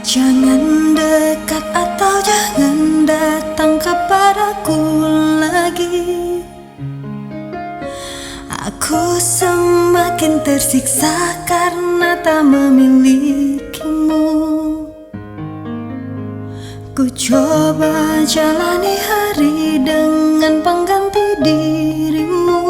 Jangan dekat atau jangan datang kepadaku lagi. Aku semakin tersiksa karena tak memilikimu. Ku coba jalani hari dengan pengganti dirimu,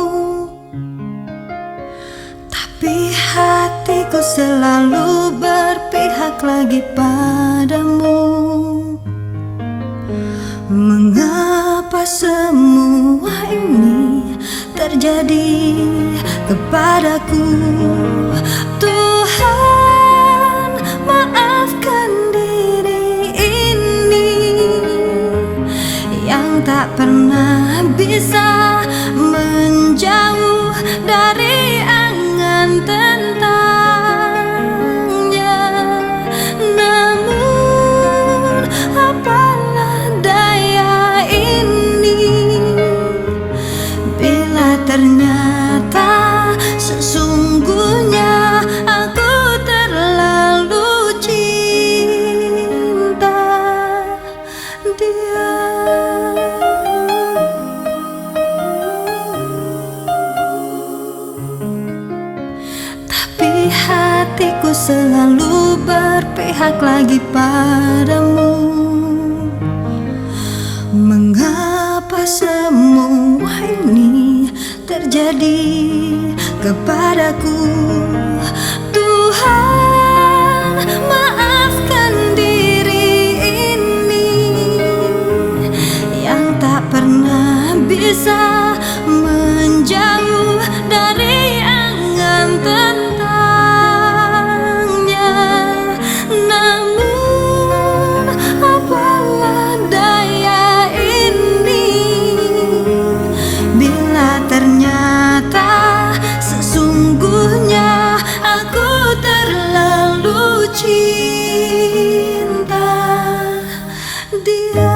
tapi hatiku selalu berpihak lagi padamu. Mengapa semua ini terjadi kepadaku? Tuhan, maafkan diri ini yang tak pernah bisa menjauh dari angan tentangnya. Namun apalah daya ini bila ternyata sesungguhnya aku terlalu cinta dia. Tapi hatiku selalu berpihak lagi padamu. Mengapa semua ini terjadi kepadaku? Tuhan, maafkan diri ini yang tak pernah bisa menjauh dari angan tentangnya. Namun apalah daya ini bila ternyata sesungguhnya aku terlalu cinta dia.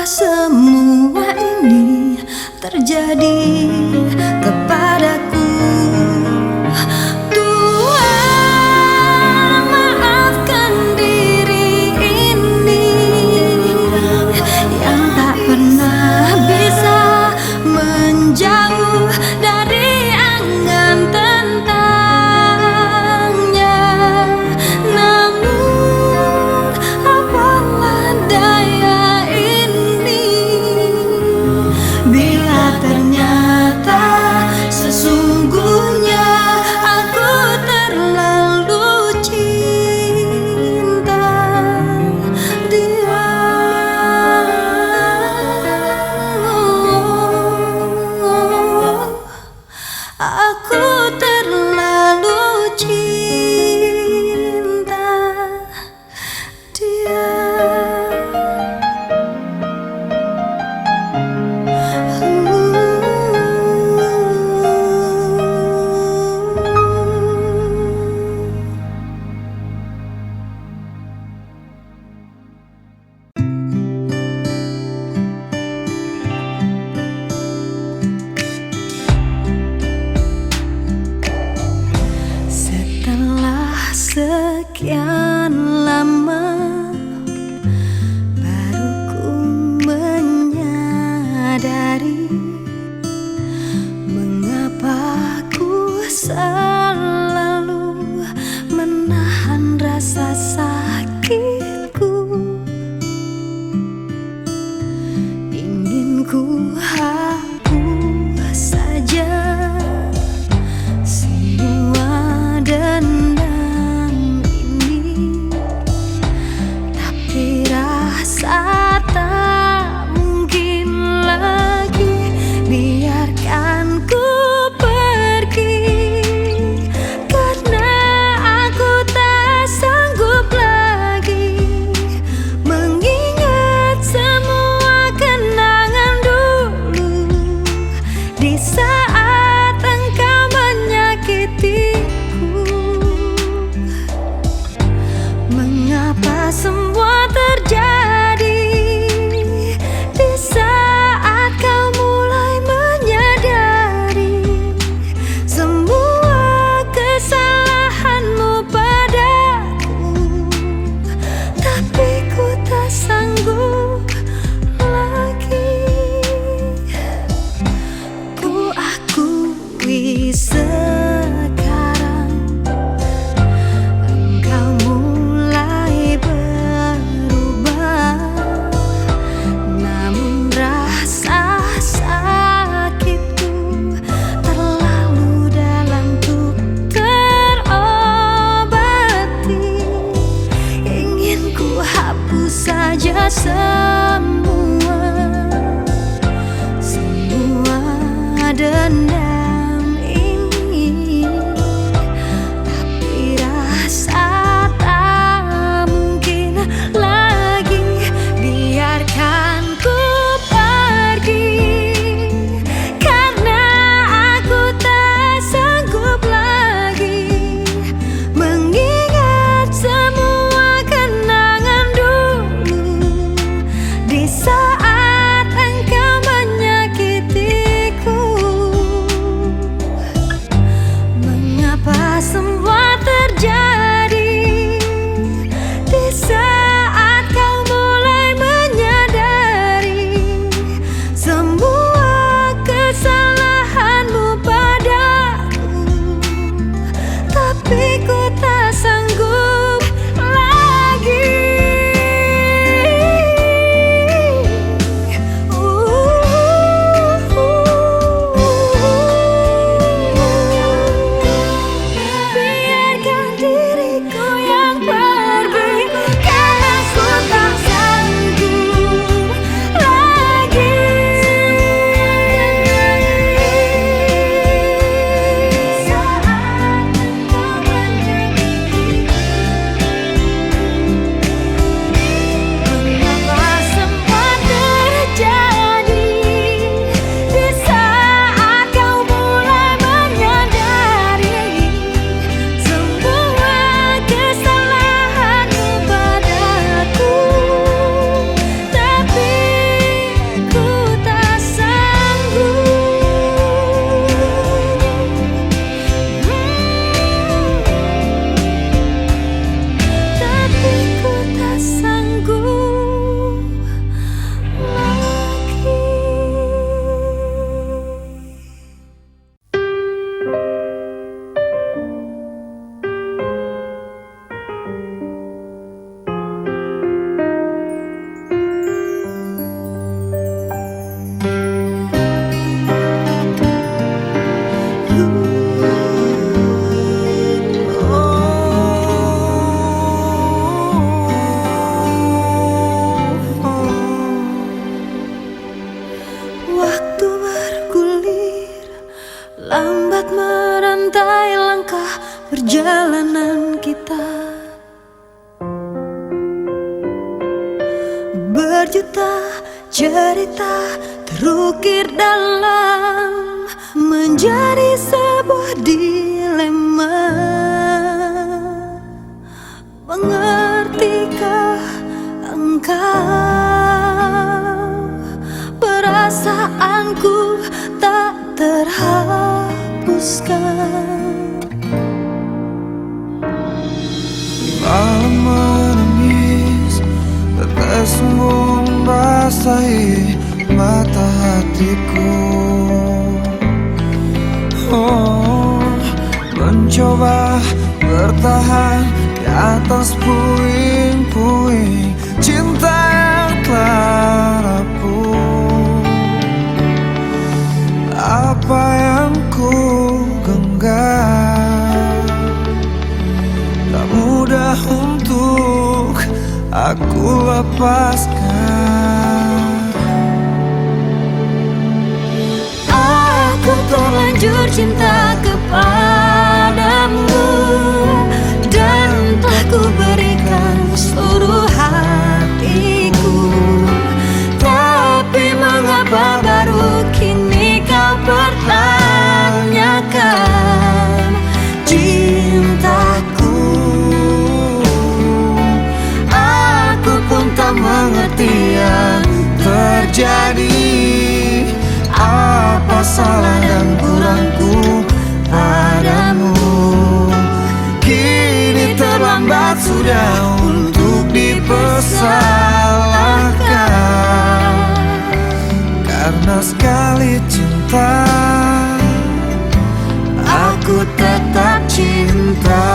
Semua ini terjadi kepadaku. Tuhan, maafkan diri ini yang tak pernah bisa menjauh dari angan tentangnya. Namun apalah daya bila ternyata sesungguhnya aku terlalu cinta dia. Aku terlalu cinta dia. Setelah sekian lama baru ku menyadari mengapa ku selalu menahan rasa sakitku. Ingin ku hapus saja semua dendam ini, tapi rasa tak mungkin lagi biarkan ku pergi, karena aku tak sanggup lagi mengingat semua kenangan dulu saja semua dendam ini, tapi rasa tak mungkin lagi biarkan ku pergi, karena aku tak sanggup lagi mengingat semua kenangan dulu di saat engkau menyakitiku. Mengapa semua terjadi di saat kau mulai menyadari semua kesalahanmu padaku, tapi ku tak sanggup lagi. Biarkan diriku yang pergi, karena ku tak sanggup lagi. Saat engkau menyakitiku, mengapa semua terjadi di saat kau mulai menyadari semua kesalahanmu padaku, tapi ku tak sanggup. Tapi ku tak sanggup lagi. Waktu bergulir, lambat merantai langkah perjalanan kita. Berjuta cerita terukir dalam menjadi sebuah dilema. Mengertikah engkau perasaanku tak terhapuskan? Malam menangis, tetesmu membasahi mata hatiku. Oh, mencoba bertahan di atas puing-puing cinta yang telah rapuh. Apa yang ku genggam tak mudah untuk aku lepaskan. Aku terlanjur cinta kepadamu dan telah ku berikan seluruh hatiku, tapi mengapa baru kini kau pertanyakan cintaku? Aku pun tak mengerti yang terjadi. Apa salah dan kurangku padamu? Kini terlambat sudah untuk dipersalahkan, Karena sekali cinta aku tetap cinta.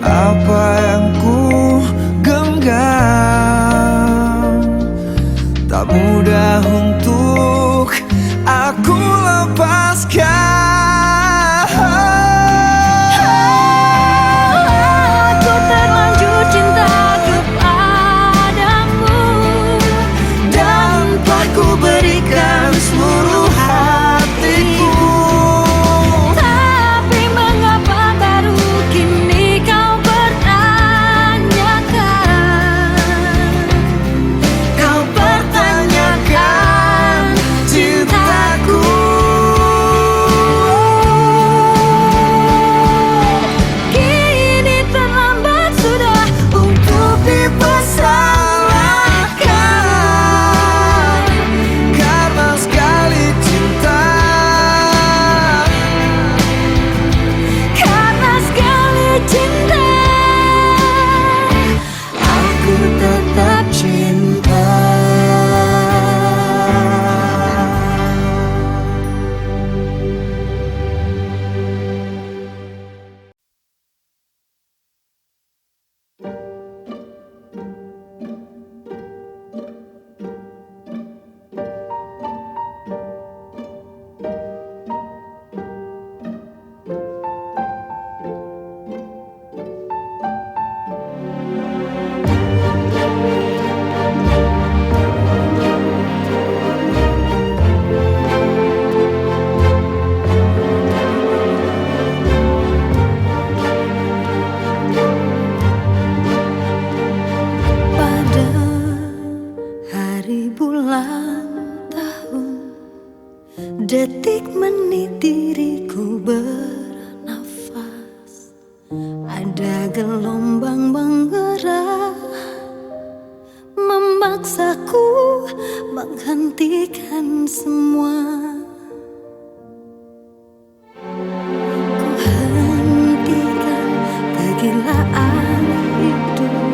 apa yang ku genggam. Tak mudah untuk aku lepaskan. Aku terlanjur cinta kepadamu Dan telah ku berikan seluruh hatiku. Tapi mengapa baru kini kau pertanyakan? Kau pertanyakan cintaku. Kini terlambat sudah Untuk dipersalahkan. Karena sekali cinta, karena sekali cinta. Aku tetap cinta. Pada hari bulan tahun, detik menit diriku bernafas. Ada gelombang menggerak memaksaku menghentikan semua. Ku hentikan kegilaan hidup.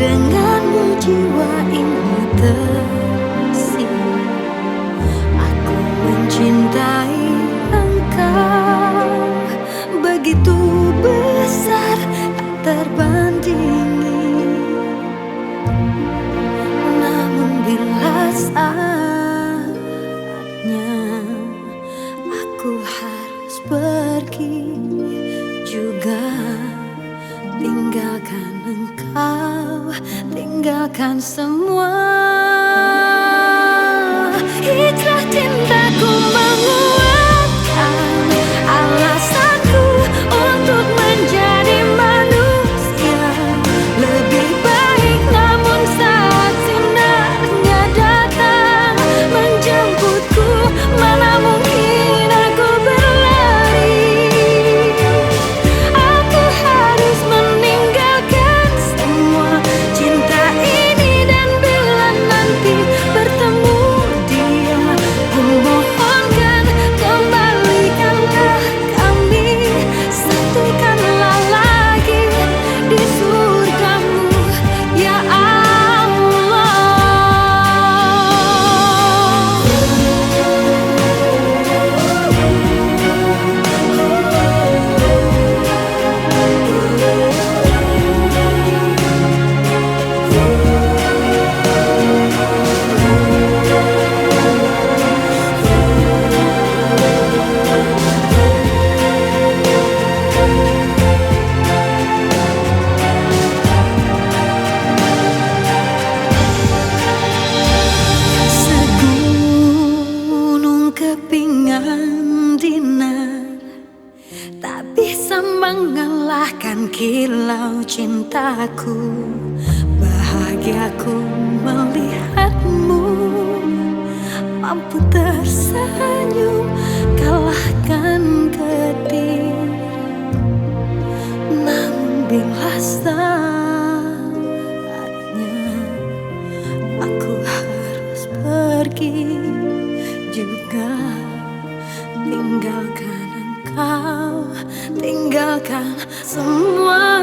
Denganmu jiwa ini tersirat. Aku mencintai engkau begitu besar, tak terbandingi. Namun bila saatnya aku harus pergi juga, tinggalkan engkau, tinggalkan semua. Hijrah cintaku menguatkan alasanku untuk menjadi manusia lebih baik. Namun saat sinarnya datang menjemputku, mana mungkin aku berlari. Aku harus meninggalkan semua cinta ini. Dan bila nanti bertemu dia, ku mohonkan kembalikanlah kami, satukanlah lagi di surgamu, ya Allah. Segunung kepingan dinar tak bisa mengalahkan kilau cintaku. Bahagiaku melihatmu mampu tersenyum kalahkan getir. Namun bila saatnya aku harus pergi juga, tinggalkan engkau, tinggalkan semua.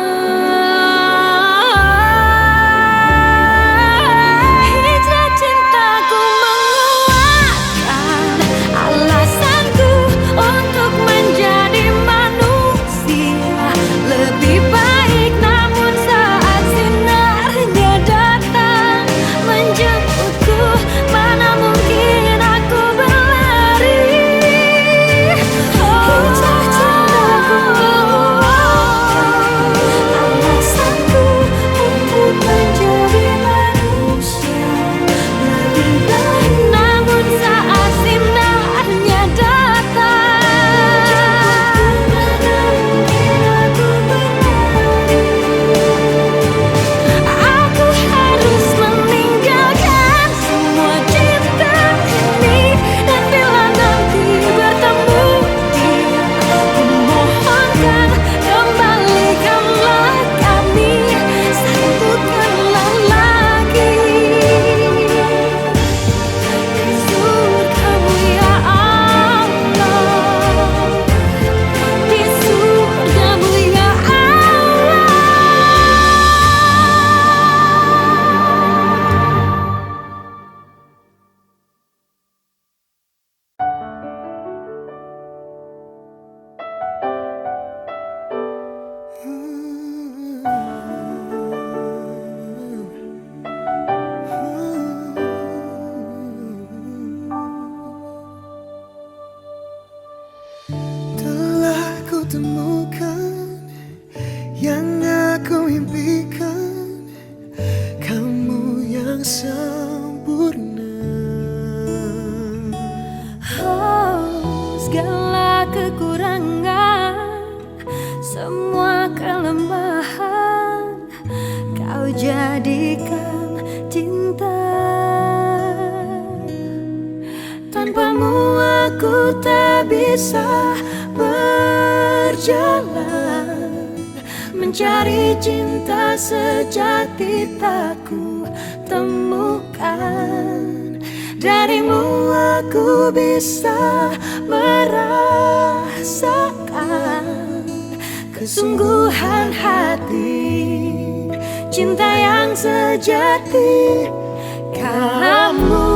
Hijrah cintaku menguatkan alasanku untuk menjadi manusia lebih baik. aku impikan, kamu yang sempurna. Oh, segala kekurangan, semua kelemahan, kau jadikan cinta. Tanpamu aku tak bisa berjalan, mencari cinta sejati tak ku temukan. Darimu aku bisa merasakan kesungguhan hati, cinta yang sejati. Kamu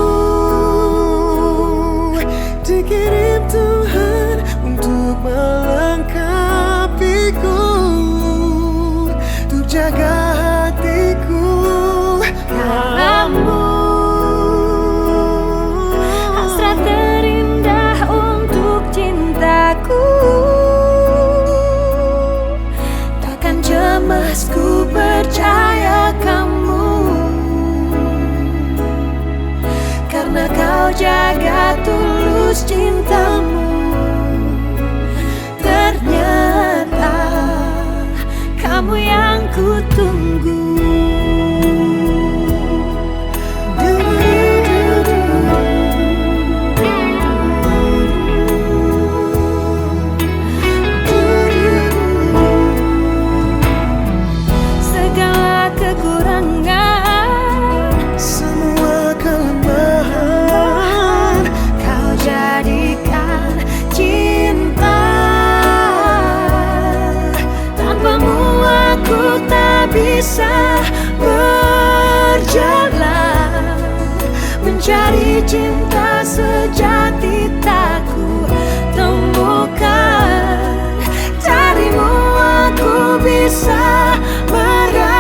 dikirim Tuhan untuk melengkapiku, untuk jaga hatiku. kamu hasrat terindah untuk cintaku. Takkan cemas, ku percaya kamu, karena kau jaga tulus cintamu. Ternyata kamu yang ku tunggu. Segala kekurangan, Semua kelemahan, kau jadikan cinta. Tanpamu aku tak bisa berjalan, mencari cinta sejati tak ku temukan. Darimu aku bisa merasakan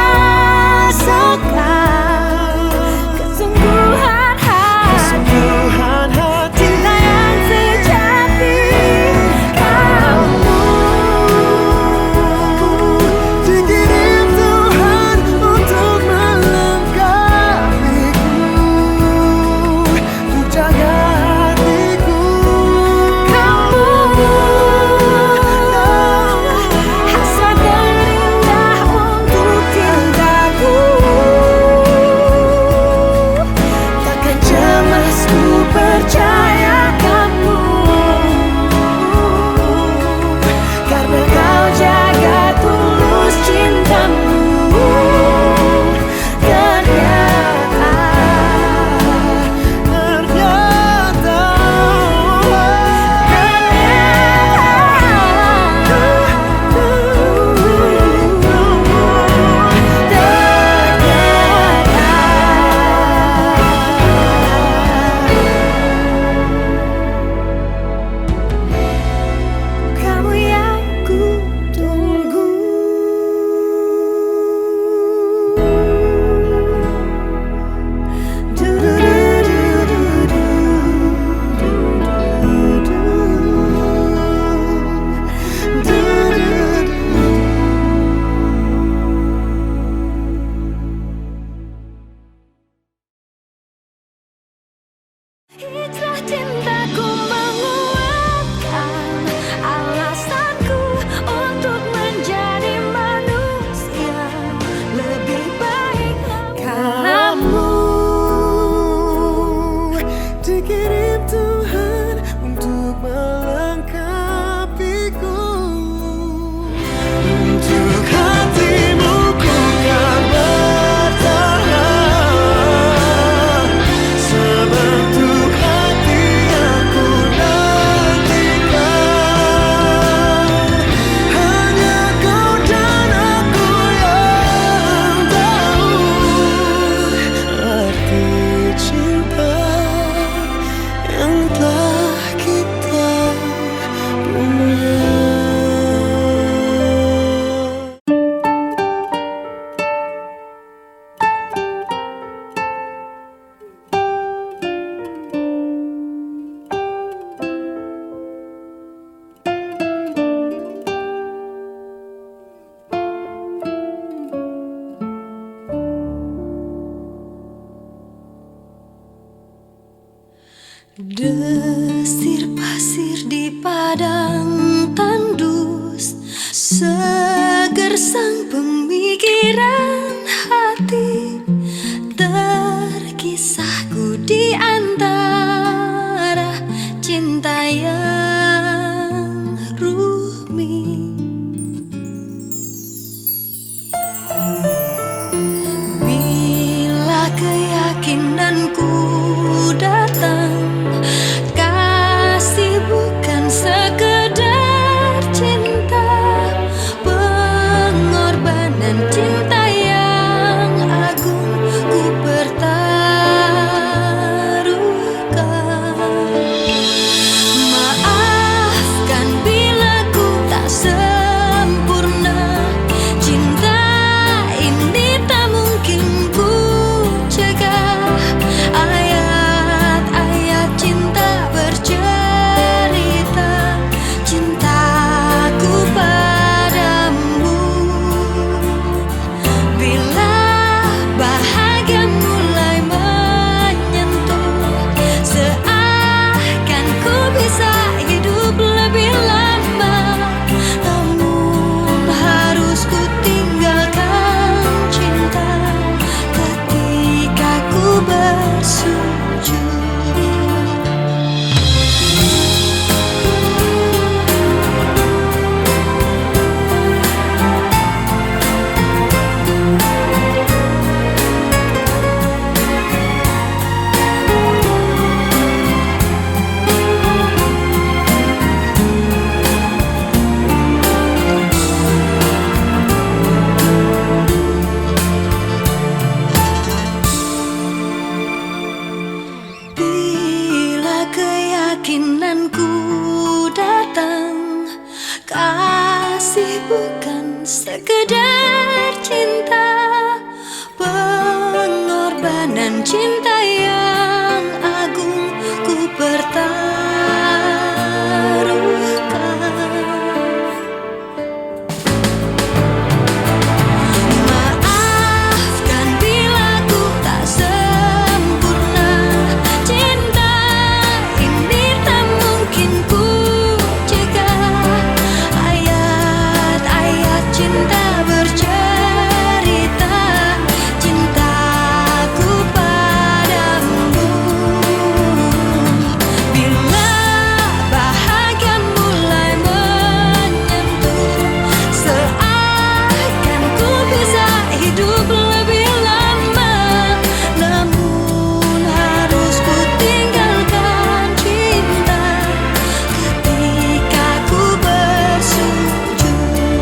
kesungguhan hati, Tuhan hati. cinta yang sejati. Kamu Dikirim Tuhan untuk melengkapiku, untuk jaga hatiku. Kamu hasrat terindah Desir pasir di padang tandus, segersang pemikiran hati, terkisahku di antara cinta yang rumit. Bila keyakinanku datang, kasih bukan sekedar cinta, pengorbanan cinta yang agung ku pertaruhkan. Maafkan bila ku tak sempurna, cinta ini tak mungkin ku cegah. Ayat-ayat cinta bercerita cintaku padamu. Bila bahagia mulai menyentuh, seakan ku bisa hidup lebih lama. Namun harus ku tinggalkan cinta ketika ku bersujud. Bila keyakinanku datang, kasih bukan sekedar cinta, pengorbanan cinta yang agung ku pertaruhkan. Maafkan bila ku tak sempurna, cinta ini tak mungkin ku cegah. Ayat-ayat cinta bercerita cintaku padamu. Bila bahagia mulai menyentuh, seakan ku bisa hidup lebih lama. Namun harus ku tinggalkan cinta ketika ku bersujud.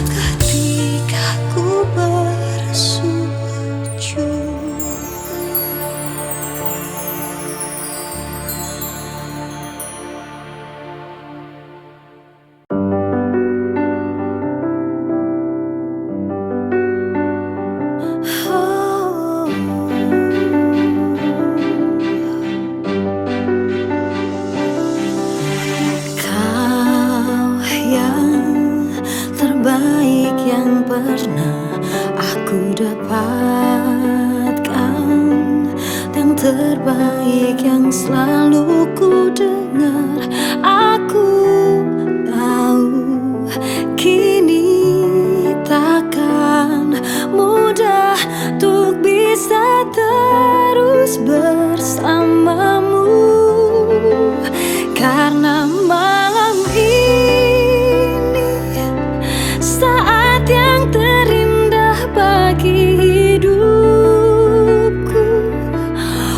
Ketika ku bersujud. Oh, kau yang terbaik yang pernah aku dapatkan, yang terbaik yang selalu ku dengar. Aku tahu kini takkan mudah untuk bisa terus bersamamu, karena malam ini saat yang terindah bagi hidupku.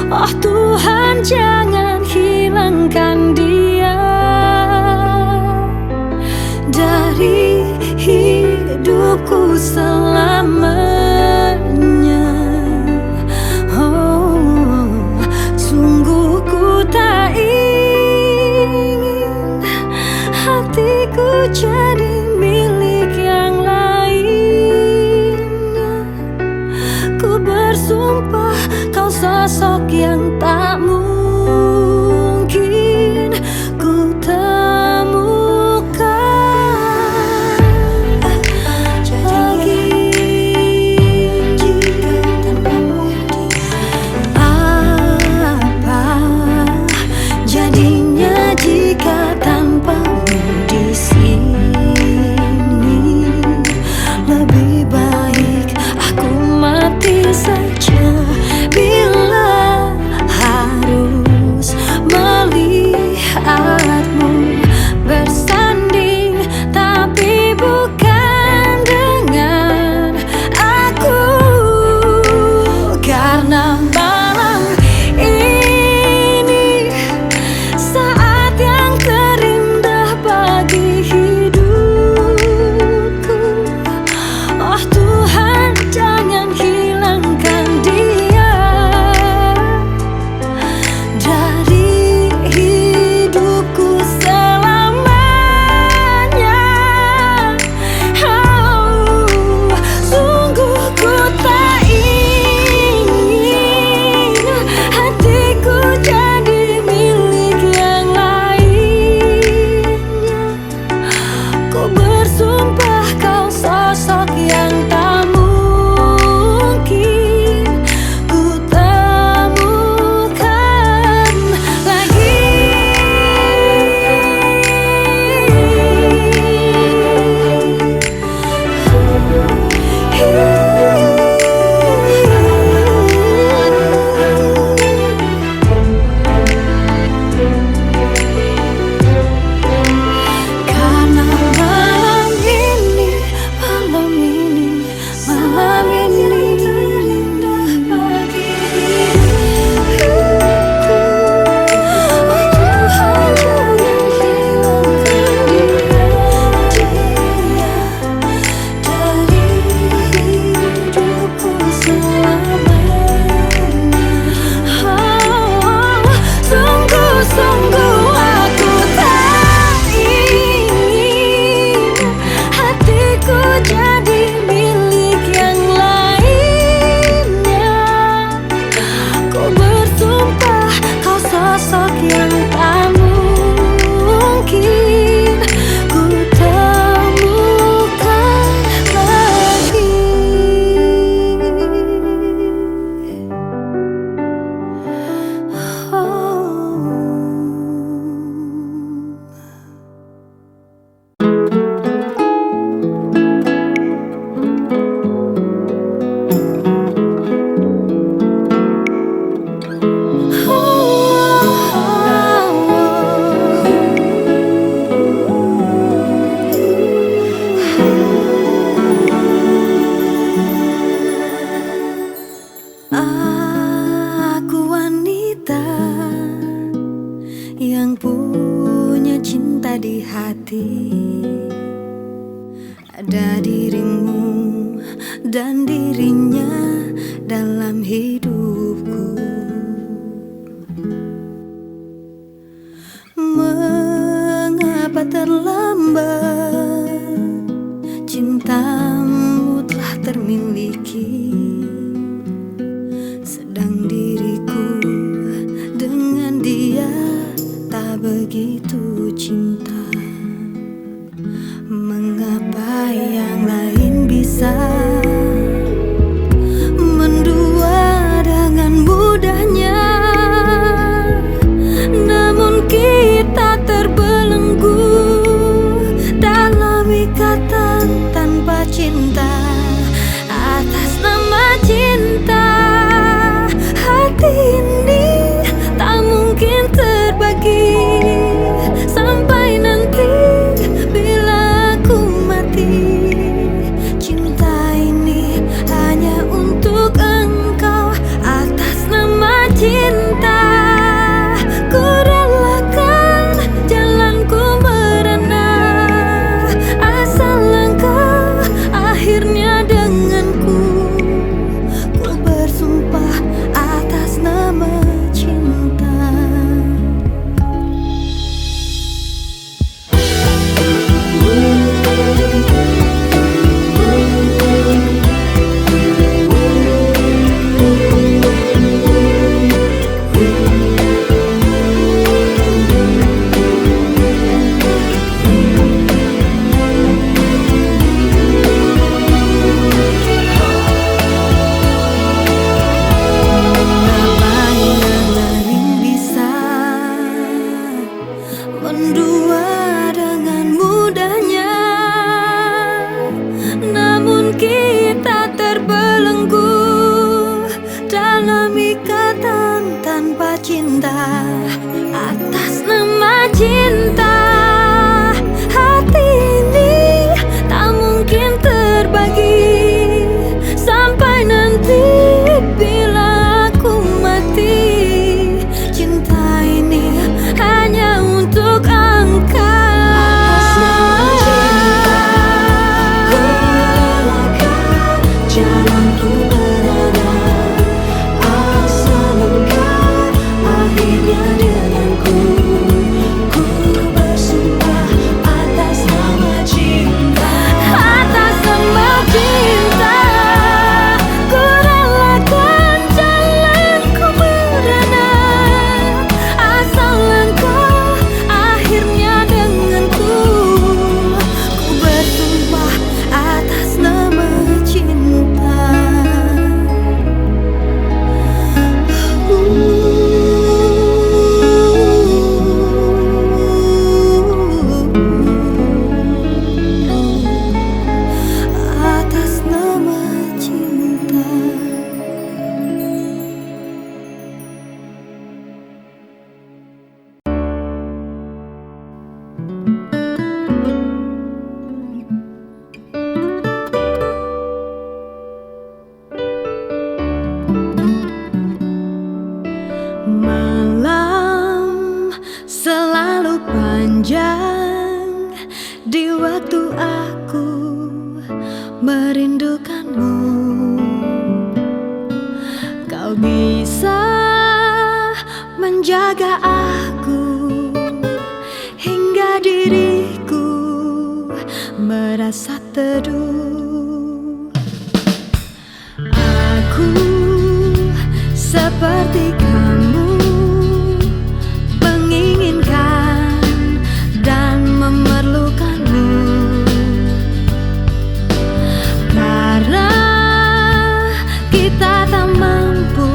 Oh Tuhan, jangan hilangkan dia dari hidupku selamanya. Oh, sungguh ku tak ingin hatiku jadi milik yang lainnya. Ku bersumpah kau sosok yang tak mungkin ku temukan lagi. Apa dan dirinya dalam hidupku. Mengapa terlambat, cintamu telah termiliki, sedang diriku dengan dia tak begitu cinta. Mengapa yang lain bisa mendua dengan mudahnya, namun kita terbelenggu dalam ikatan tanpa cinta. Atas nama cinta, hati ini tak mungkin terbagi sampai nanti bila aku mati. Cinta ini hanya untuk engkau. Atas nama cinta, ku relakan jalanku merana, asal engkau akhirnya denganku. Ku bersumpah atas nama cinta. Mengapa yang lain bisa mendua dengan mudahnya, namun kita terbelenggu dalam ikatan tanpa cinta. Atas nama cinta, hati ini tak mungkin terbagi sampai nanti bila aku mati. Cinta ini hanya untuk engkau. Jalanku berada, asal engkau akhirnya denganku. Ku bersumpah atas nama cinta. Atas nama cinta, ku relakan jalanku merana, asal engkau akhirnya denganku. Ku bersumpah atas nama cinta. Atas nama cinta. Malam selalu panjang di waktu aku merindukanmu. Kau bisa menjaga aku hingga diriku merasa teduh. Aku seperti kamu, menginginkan dan memerlukanmu, karena kita tak mampu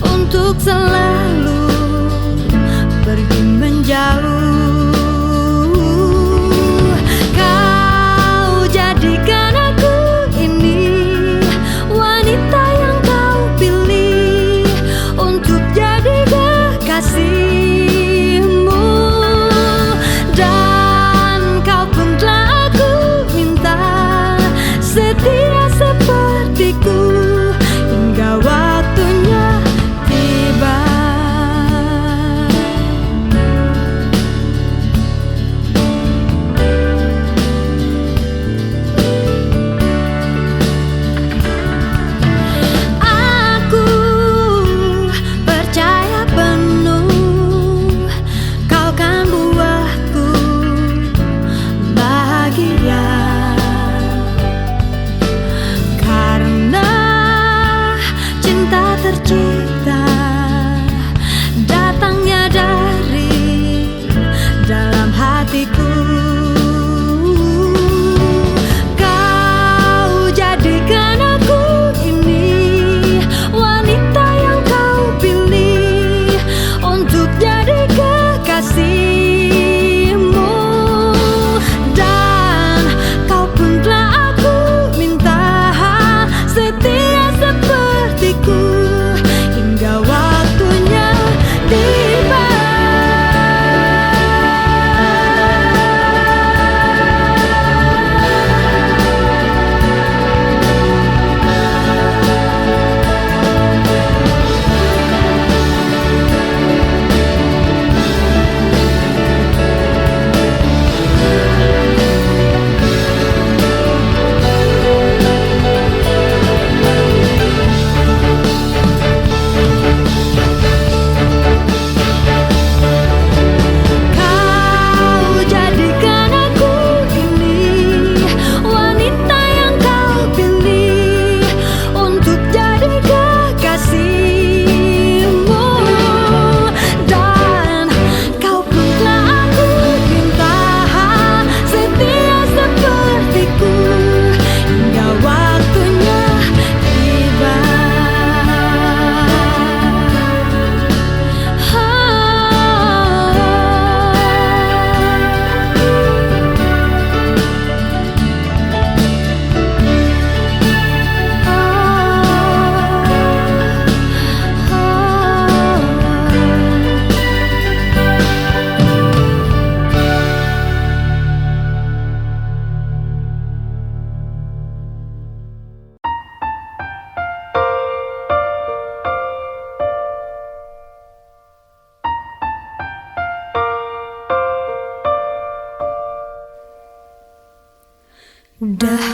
untuk selalu pergi menjauh. Kau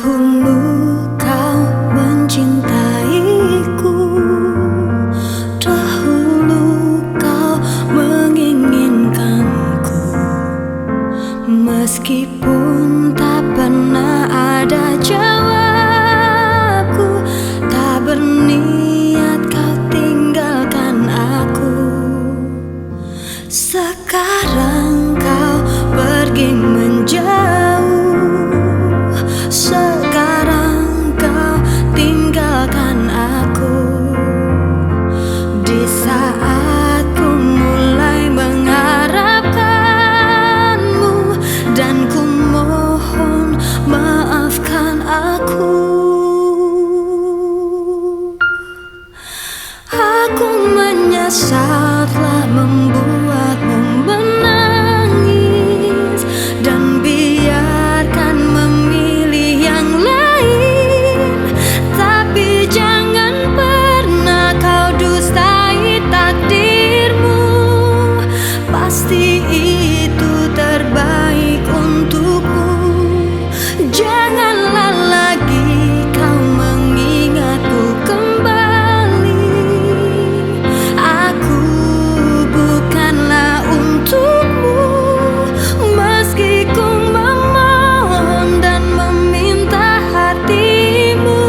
Dahulu kau mencintaiku, dahulu kau menginginkanku, meskipun tak pernah ada jawabku, tak berniat kau tinggalkan aku. Sekarang kau pergi menjauh, sekarang kau tinggalkan aku. Di saat ku mulai mengharapkanmu, dan ku mohon maafkan aku. Aku menyesal telah membuatmu menangis, dan biarkan memilih yang lain. Tapi jangan pernah kau dustai takdirmu, pasti itu terbaik untukmu. Janganlah lagi kau mengingatku kembali. Aku bukanlah untukmu, meski ku memohon dan meminta hatimu.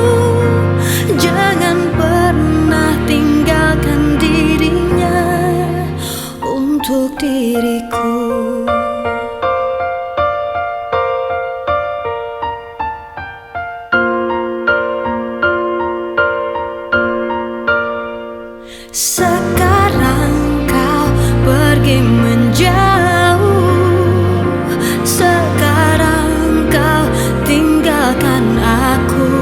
Jangan pernah tinggalkan dirinya untuk diriku. Sekarang kau pergi menjauh, sekarang kau tinggalkan aku.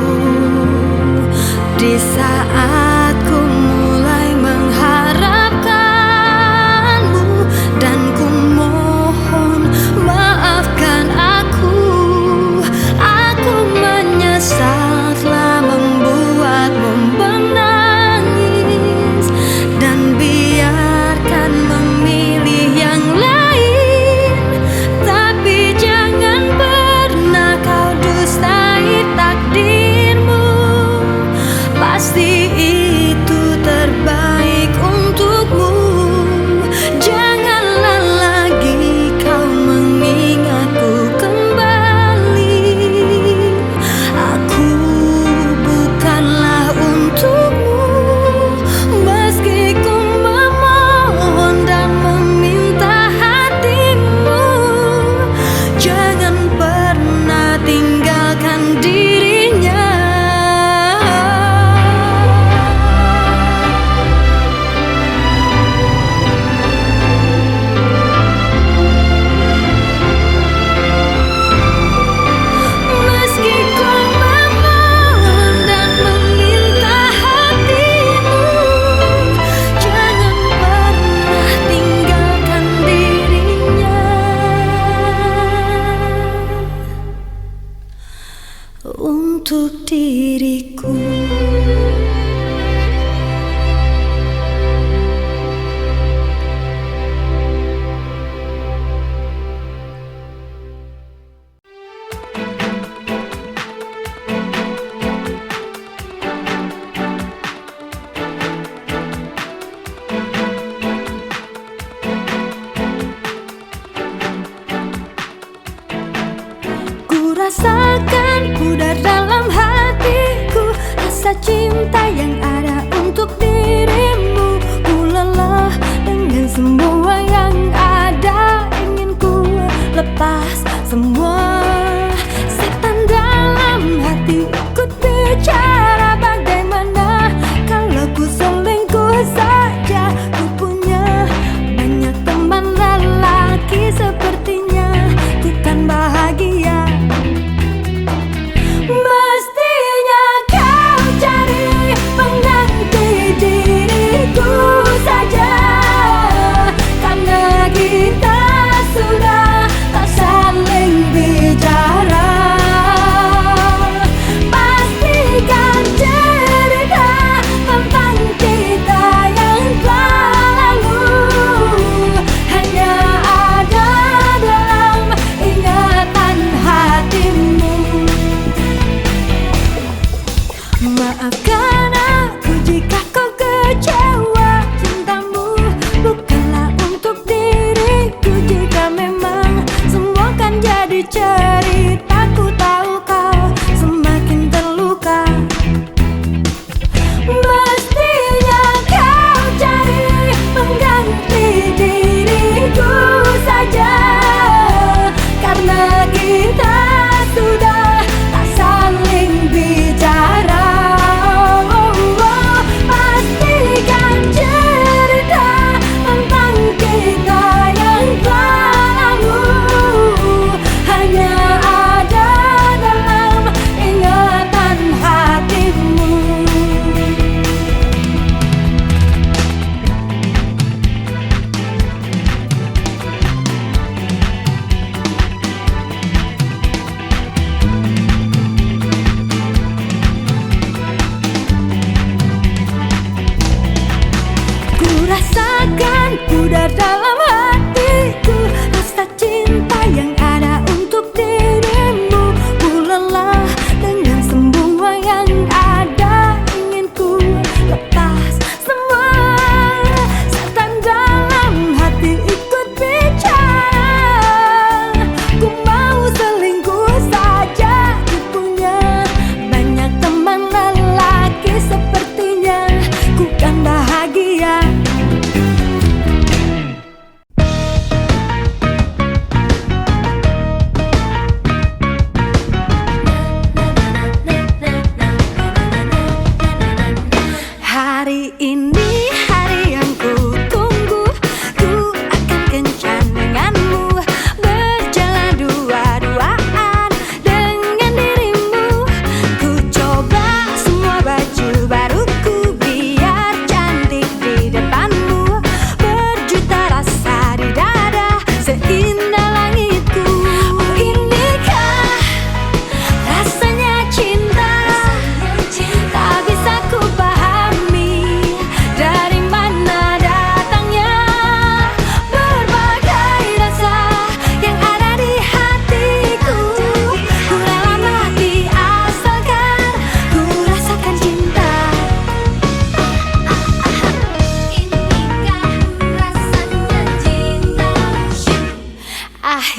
Di saat ku mulai mengharapkanmu, dan ku mohon maafkan aku. Aku menyesal telah membuatmu menangis, dan biarkan memilih yang lain. Tapi jangan pernah kau dustai takdirmu, pasti itu terbaik untukmu. Janganlah lagi kau mengingatku kembali. Aku bukanlah untukmu, meski ku memohon dan meminta hatimu. Jangan pernah tinggalkan dirinya. Meski ku memohon dan meminta hatimu, jangan pernah tinggalkan dirinya untuk diriku. Ku rasakan pudar dalam hatiku rasa cinta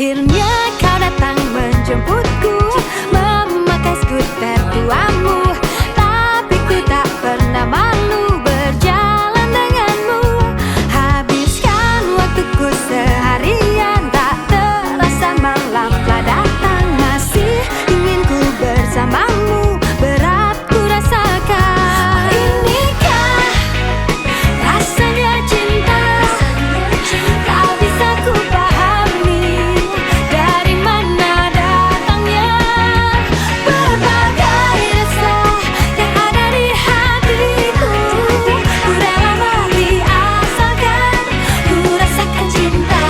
Akhirnya kau datang menjemputku, memakai skuter tuamu. Tapi ku tak pernah malu berjalan denganmu. Habiskan waktuku seharian, tak terasa malam telah datang. Masih ingin ku bersamamu, berat ku rasakan. Inikah rasanya cinta? Tak bisa ku pahami dari mana datangnya. Berbagai rasa yang ada di hatiku, ku rela mati asalkan ku rasakan cinta.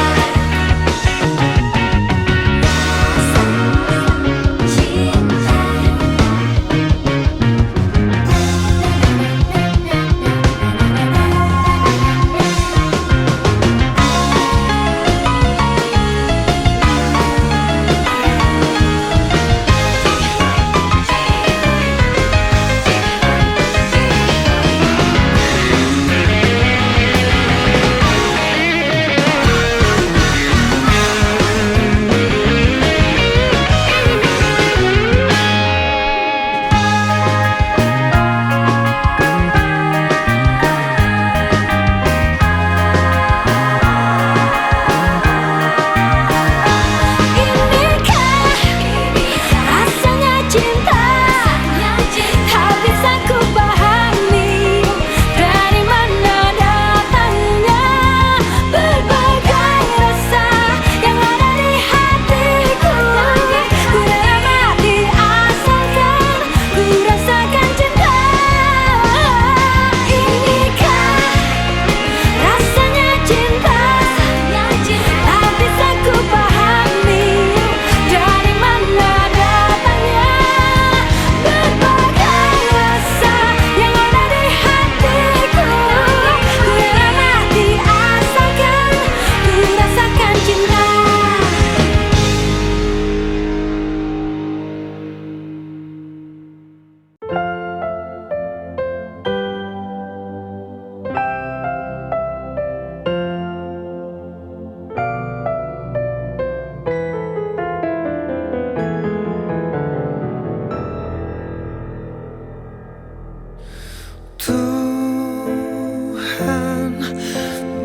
Tuhan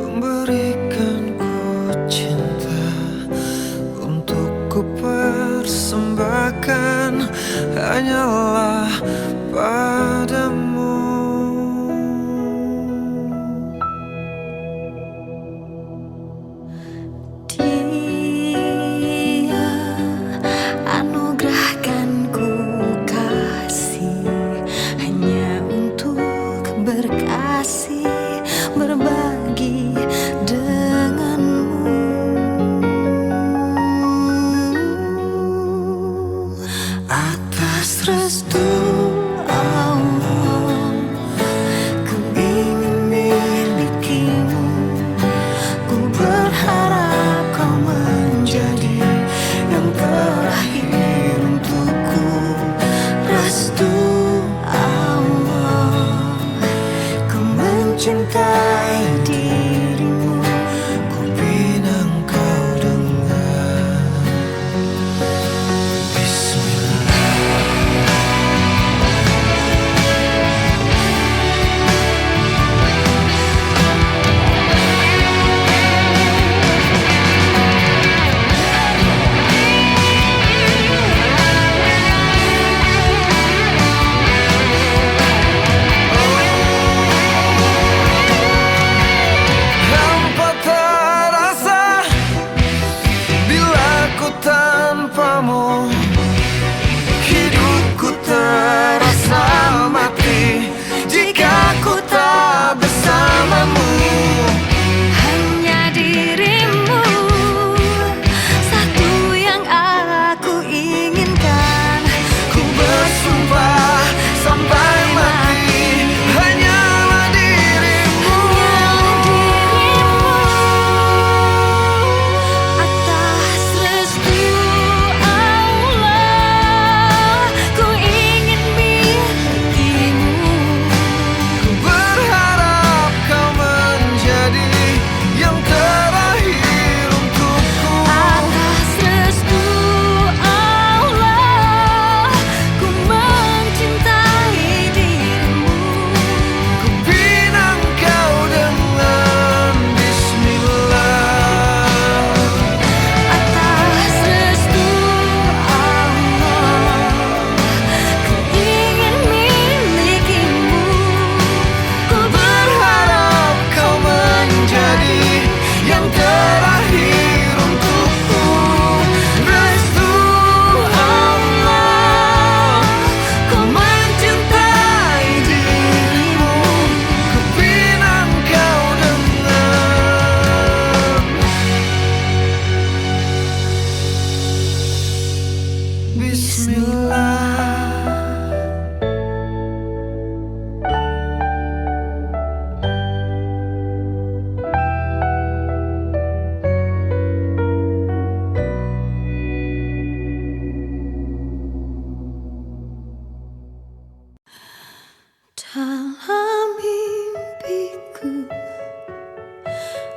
memberikanku cinta untuk ku persembahkan hanyalah padamu. Dia anugerahkan ku kasih hanya untuk berkasih, berbagi denganmu. Atas restu Allah, ku ingin milikimu. Ku berharap kau menjadi yang terakhir untukku. Restu Allah, ku mencintai dirimu. Ku pinang kau dengan Bismillah. Dalam mimpiku,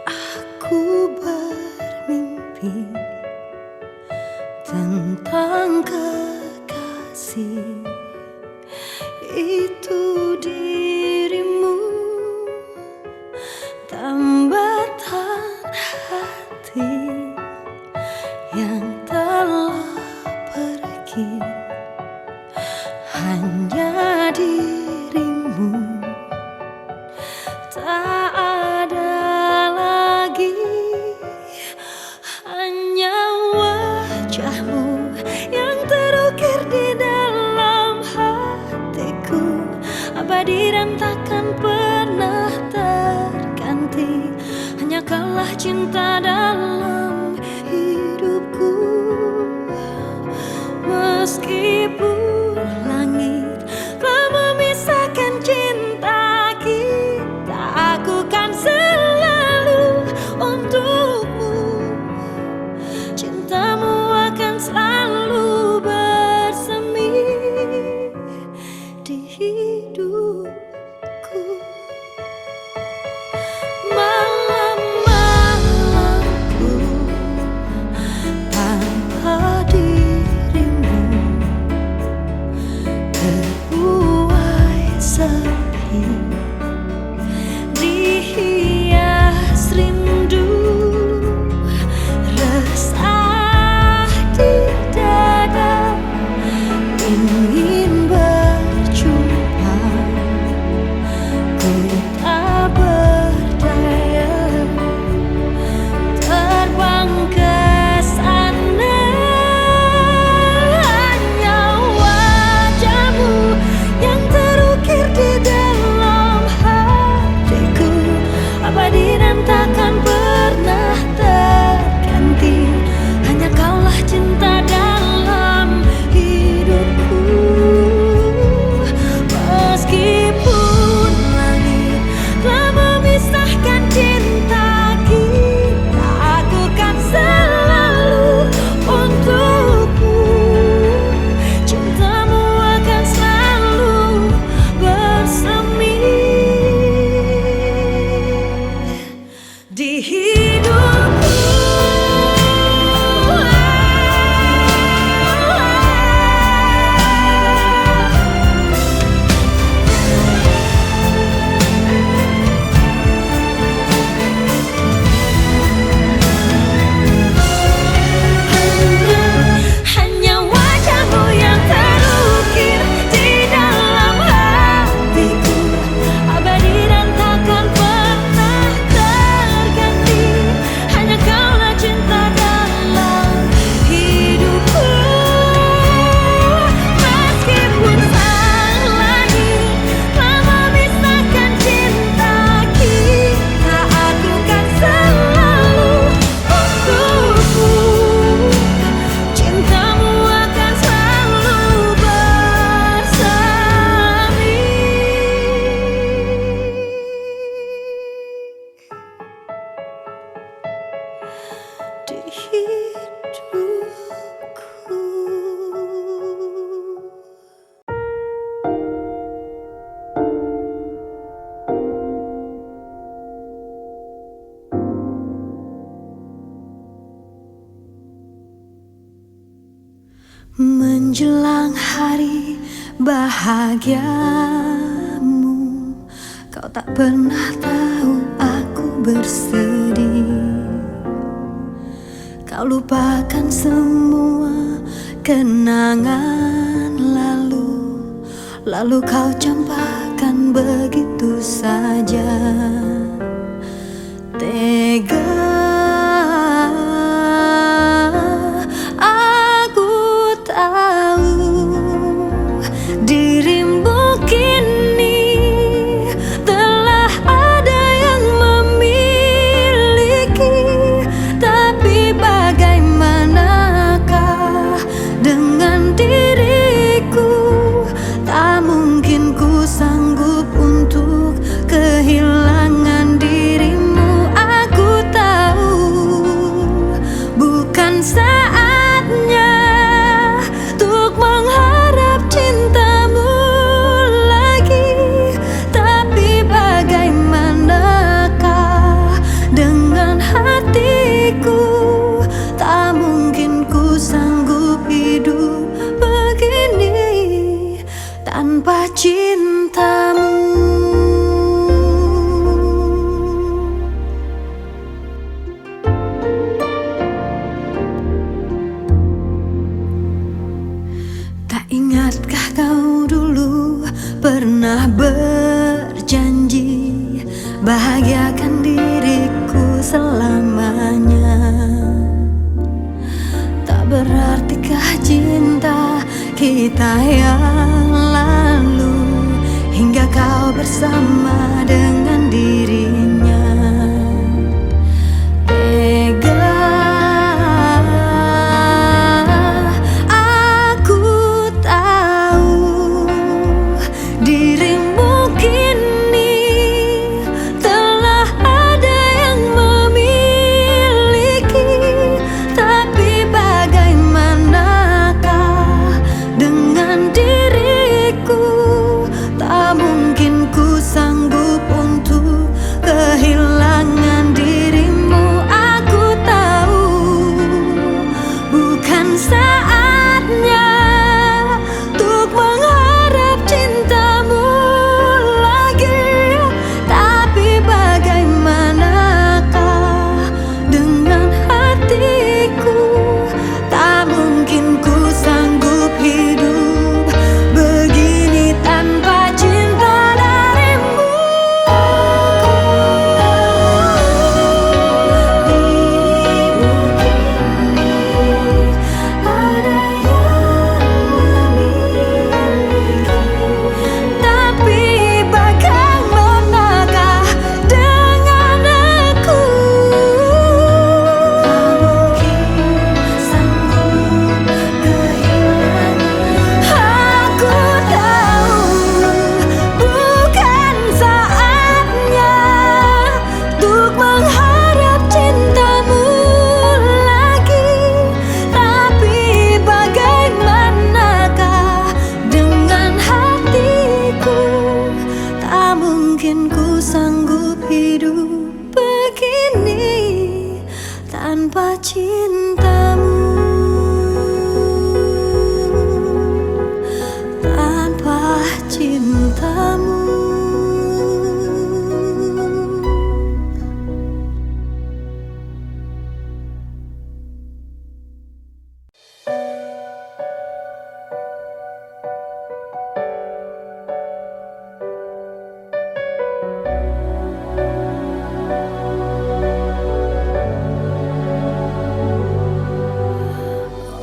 aku bermimpi tentang kekasih, itu dirimu, tambatan hati yang telah pergi. Hanya dirimu, tak ada lagi. Hanya wajahmu yang terukir di dalam hatiku, abadi dan takkan pernah terganti. Hanya kaulah cinta dalam hidupku. Meskipun langit telah memisahkan cinta kita, aku kan selalu untukmu. Cintamu akan selalu bersemi di hidupku. Malam-malamku tanpa dirimu terbuai sepi, dihias rindu, resah di dada, ingin berjumpa, ku tak berdaya terbang ke sana. Hanya wajahmu yang terukir di dalam hatiku, abadi dan takkan pernah terganti. Hanya kaulah cinta dalam hidupku. Meskipun langit telah memisahkan cinta kita, aku kan selalu untukmu. Cintamu akan selalu bersemi di hidupku. Hanya wajahmu yang terukir di dalam hatiku, abadi dan takkan pernah terganti. Hanya kaulah cinta dalam hidupku. Meskipun sang langit telah memisahkan cinta kita, aku kan selalu untukmu. Cintamu akan selalu bersemi di hidupku. Menjelang hari bahagiamu, kau tak pernah tahu aku bersedih. Kau lupakan semua kenangan lalu, lalu kau campakkan begitu saja. Tega aku tahu dirimu kini telah ada yang memiliki, tapi bagaimanakah dengan diriku? Tak mungkin ku sanggup untuk kehilangan tanpa cintamu. Tak ingatkah kau dulu pernah berjanji bahagiakan diriku selamanya? Tak berartikah cinta kita yang lalu hingga kau bersama dengan dirinya? Tega aku tahu dirimu kini telah ada yang memiliki, tapi bagaimanakah dengan diriku? Tak mungkin ku sanggup untuk kehilangan dirimu. Aku tahu bukan saatnya untuk mengharap cintamu lagi, tapi bagaimanakah dengan hatiku? Tak mungkin ku sanggup hidup begini tanpa cinta darimu. Ada yang memiliki, tapi bagaimanakah dengan aku? Tak mungkin sanggup kehilangan. Aku tahu bukan saatnya untuk mengharap cintamu lagi, tapi bagaimanakah dengan hatiku? Tak mungkin ku sanggup hidup begini tanpa cintamu, tanpa cintamu.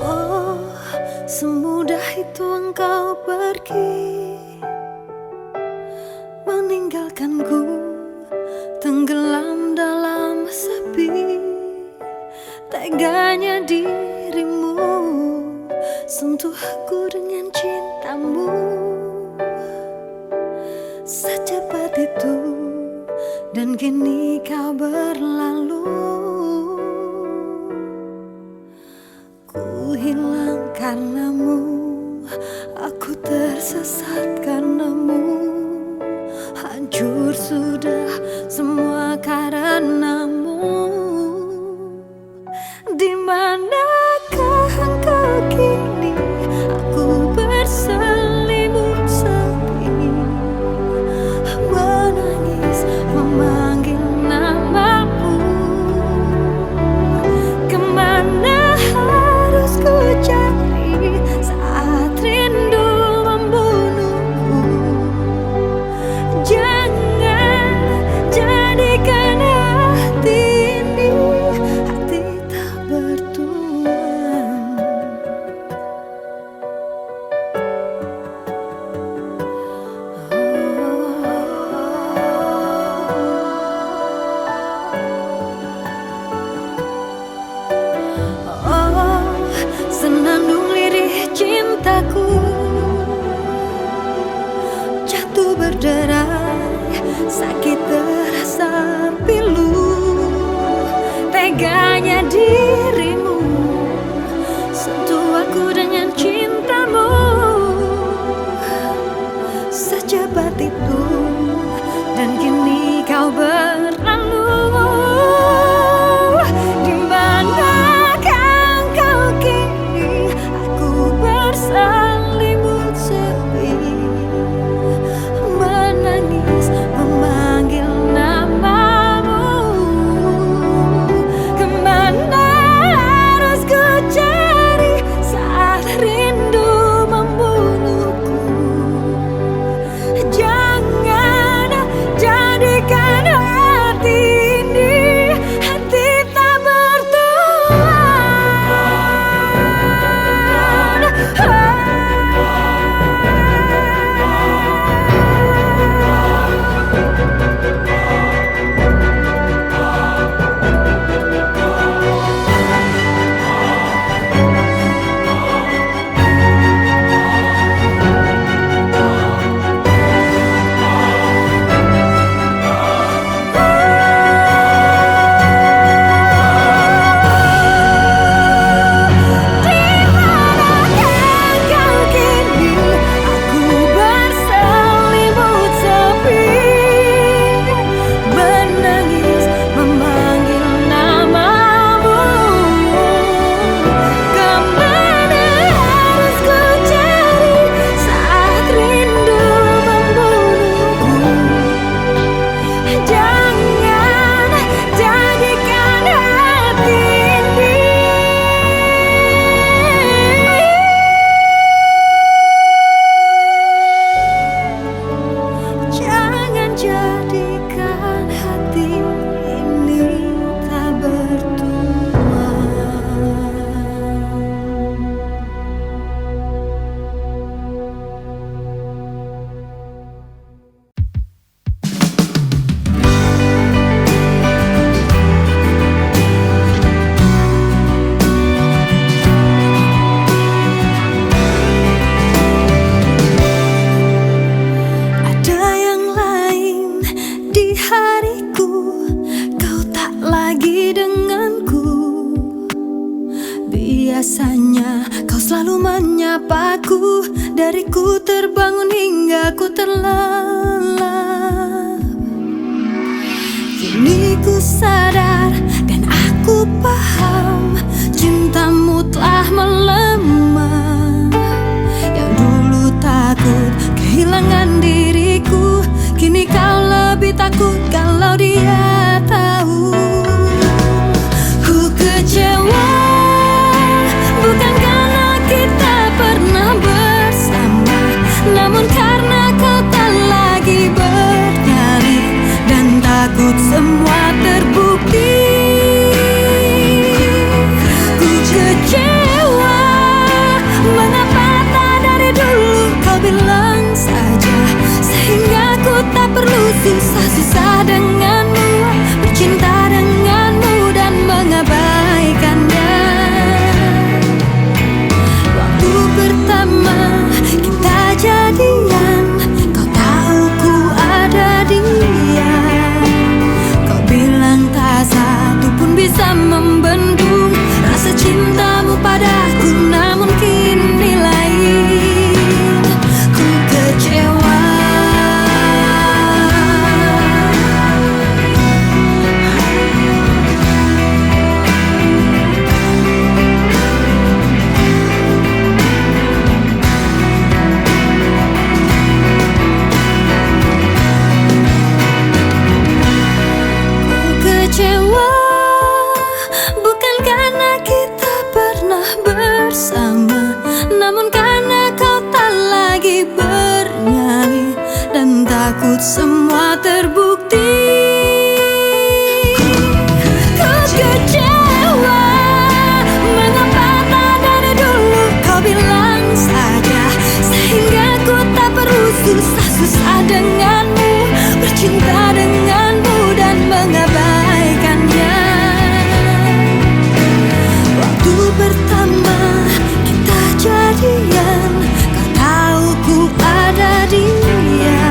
Oh, semudah itu engkau pergi, meninggalkanku tenggelam dalam sepi. Teganya dirimu sentuh aku dengan cintamu, secepat itu dan kini kau berlalu. Ku hilang karenamu, aku tersesat karenamu, hancur sudah semua karenamu. Di manakah engkau kini? Aku berselimut sepi, menangis memanggil namamu. Kemana harus ku cari saat rindu membunuhku? Jangan jadikan hati ini hati tak bertuan. Oh, senandung lirih cintaku jatuh berderai, sakit terasa pilu. Teganya dirimu sentuh aku dengan cintamu, secepat itu dan kini kau berlalu. Di manakah engkau kini? Aku berselimut sepi, terlelap. Kini ku sadar dan aku paham, cintamu telah melemah. Yang dulu takut kehilangan diriku, kini kau lebih takut kalau dia tahu. Ku kecewa, bukan karena kita pernah bersama, namun karena kau tak lagi bernyanyi, dan takut semua terbukti. Ku kecewa, mengapa tak dari dulu kau bilang saja, sehingga ku tak perlu susah-susah denganmu, bercinta denganmu dan mengabaikannya. Waktu pertama kita jadian, kau tahu ku ada dia. Kau bilang tak satu pun bisa membendung rasa cintamu padaku, namun kini lain. Ku kecewa. Kecewa, bukan karena kita pernah bersama, namun karena kau tak lagi bernyanyi, dan takut semua terbukti. Ku kecewa, mengapa tak dari dulu kau bilang saja, sehingga ku tak perlu susah-susah denganmu, bercinta denganmu dan mengabaikannya. Waktu pertama kita jadian, kau tahu ku ada dia.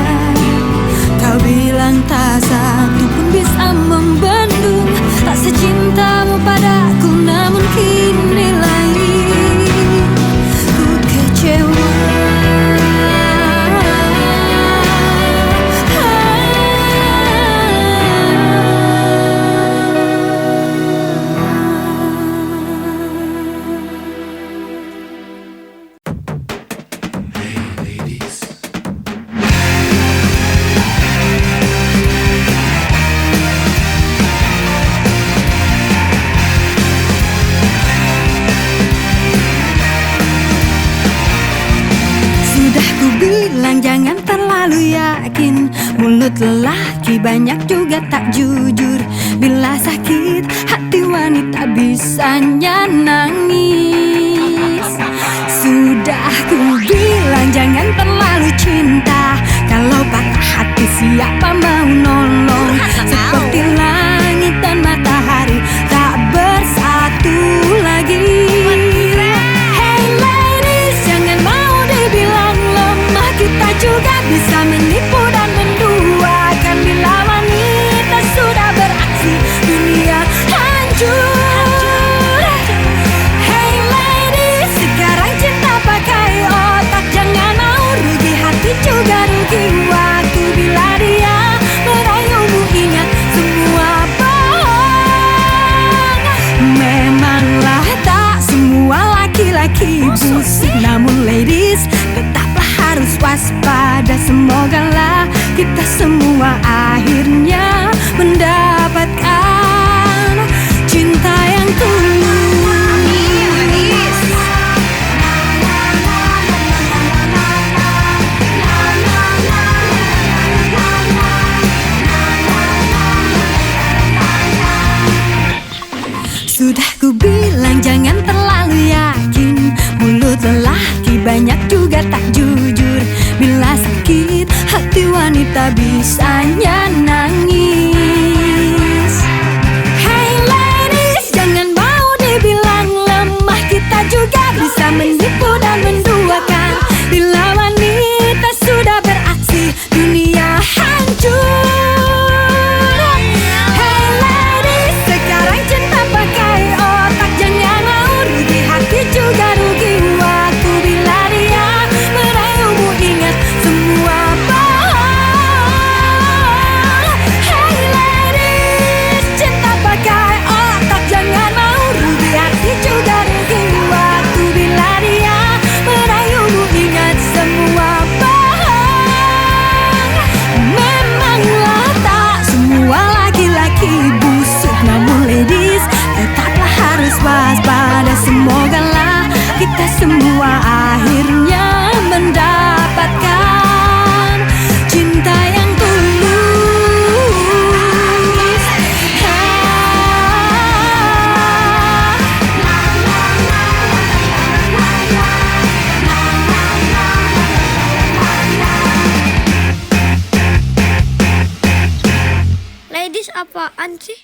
Kau bilang tak satu pun bisa membendung rasa cintamu padaku, namun kini lain. Ku kecewa. Sudah ku bilang jangan terlalu yakin, mulut lelaki banyak juga tak jujur. Bila sakit hati wanita bisanya nangis. Sudah ku bilang jangan terlalu cinta, kalau patah hati siapa mau nolong. Seperti langit dan matahari tak bersatu lagi. Hey ladies, jangan mau dibilang lemah, kita juga bisa menipu dan menduakan. Bila wanita sudah beraksi, dunia hancur. Hey ladies, sekarang cinta pakai otak, jangan mau rugi hati juga rugi waktu. Bila dia merayumu ingat semua bohong. Memanglah tak semua laki-laki busuk, namun ladies tetaplah harus waspada. Semogalah kita semua akhirnya mendapatkan cinta yang tulus. Sudah ku bilang jangan terlalu yakin, mulut lelaki banyak juga tak jujur. Bila sakit hati wanita bisanya nangis. Hey ladies, jangan mau dibilang lemah, kita juga bisa menipu dan menduakan. Bila wanita sudah beraksi, dunia hancur. Hey ladies, sekarang cinta pakai otak, jangan mau rugi hati juga rugi waktu. Bila dia merayumu ingat semua apaan sih?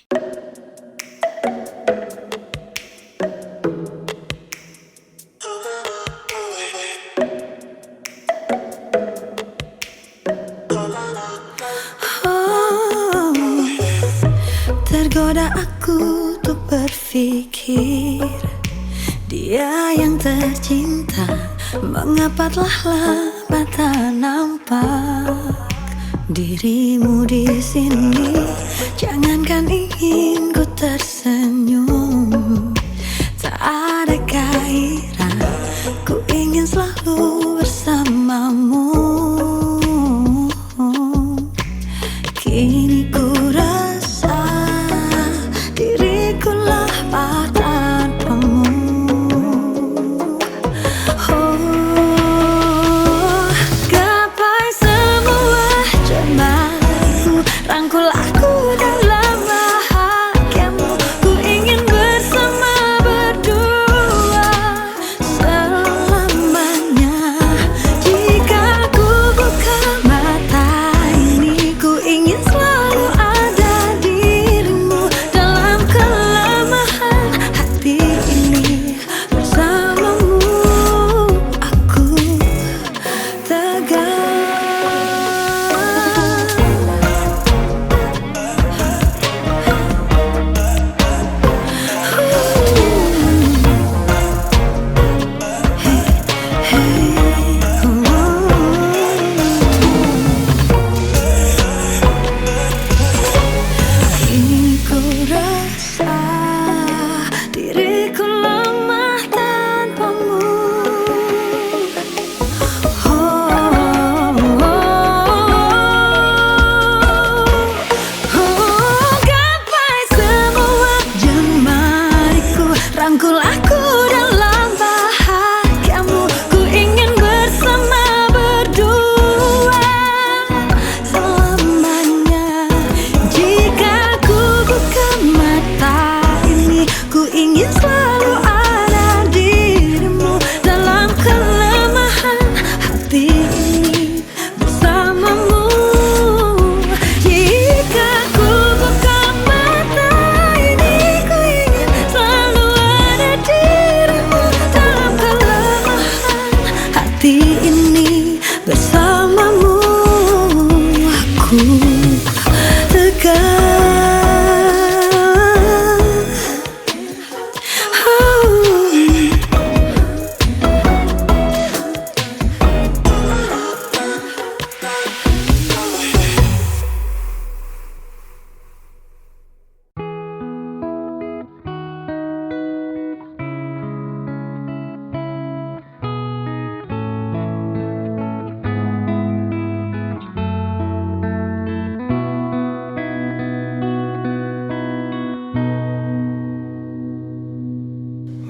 Oh, tergoda aku untuk berpikir dia yang tercinta, mengapa telah lama tak nampak dirimu di sini. Jangankan ingin ku tersenyum, tak ada gairah, ku ingin selalu bersamamu. Kini ku rasa diriku lapar tanpamu. Oh, gapai semua cemburu, rangkul aku dalam bahagiamu. Ku ingin bersama berdua selamanya. Jika ku buka mata ini, ku ingin selalu ada dirimu dalam kelemahan hati ini. Bersamamu aku tegar. Kini ku rasa diriku lemah tanpamu. Gapai semua jemariku, rangkul aku dalam bahagiamu. Ku ingin bersama berdua selamanya. Jika ku buka mata ini, ku ingin selalu ada dirimu dalam kelemahan hati ini. Bersamamu. Jika ku buka mata ini, ku ingin selalu ada dirimu dalam kelemahan hati ini. Bersamamu aku tegar.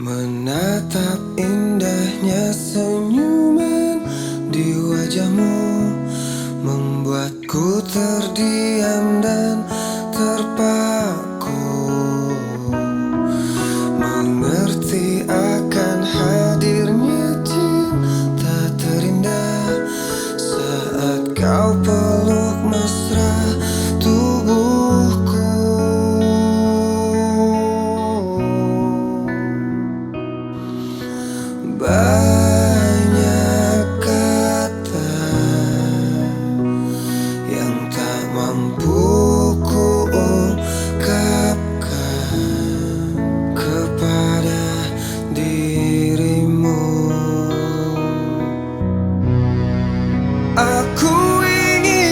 Menatap indahnya senyuman di wajahmu membuatku terdiam dan terpaku, mengerti akan hadirnya cinta terindah saat kau peluk mesra tubuhku. Banyak kata yang tak mampu ku ungkapkan kepada dirimu. Aku ingin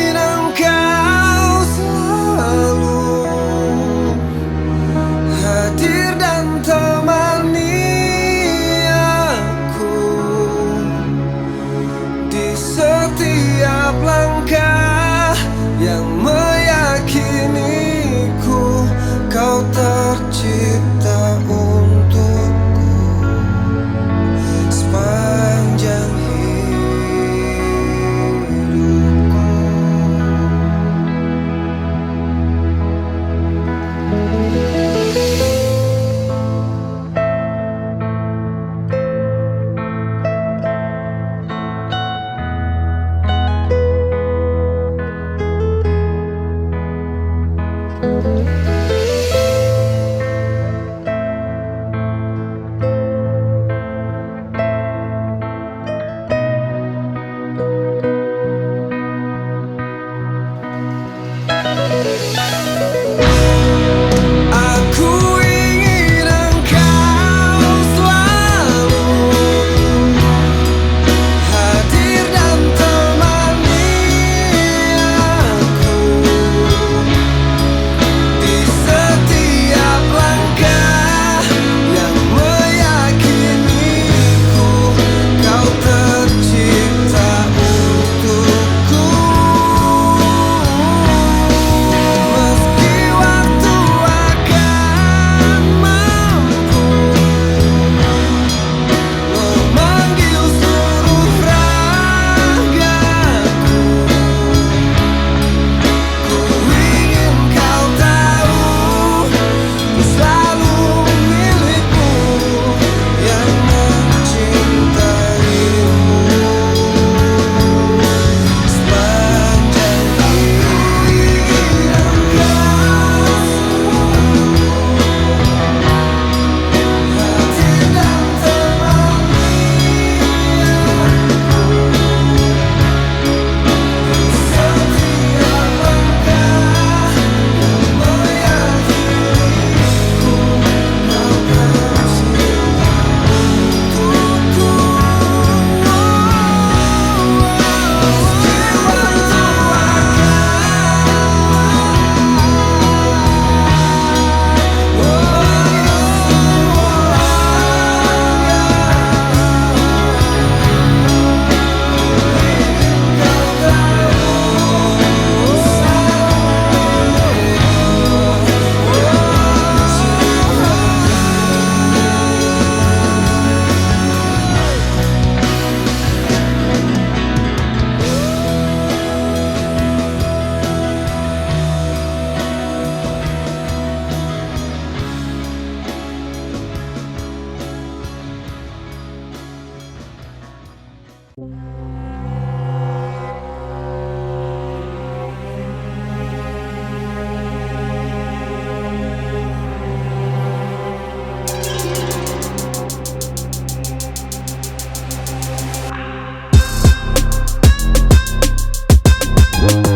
Ku